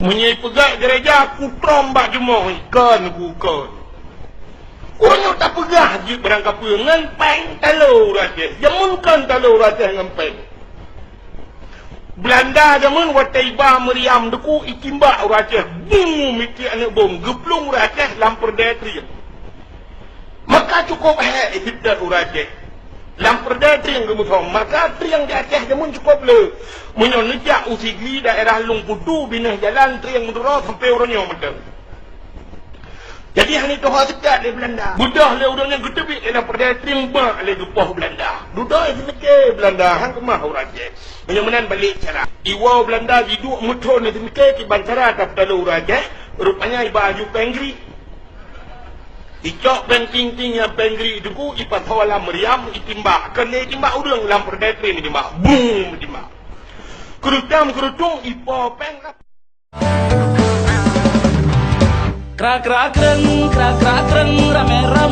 Menyai pegang gereja aku terombak jemur ikan aku kan. Orang tak pegah je berangkat dengan peng telur raja. Jamunkan telur raja dengan peng. Belanda jamun wataiba meriam deku ikimba raja. Bum miki anak bom geplung raja lampur detri. Maka cukup hidup raja. Lampur detri yang gemuthong. Maka tri yang di Aceh jamun cukup le. Menyon nejak usigli daerah Lungputu binah jalan tri yang mendurau sampai orangnya medang. Jadi hanya tu hak sekat di Belanda. Budah le orang yang gedebik dalam perdaya timba le gepah Belanda. Duduk di mikir Belanda hang kemah raja. Menyemenan balik cara. Iwa Belanda hidup muton di mikir ki bancara tak tahu raja. Rupanya baju pengri. Icok penting-ting yang pengri itu ku ipat hawala meriam itimba. Kena itimba urang dalam perdaya ni itimba. Boom itimba. Kerutam ipo pengrap. Krak krak kreng rame rame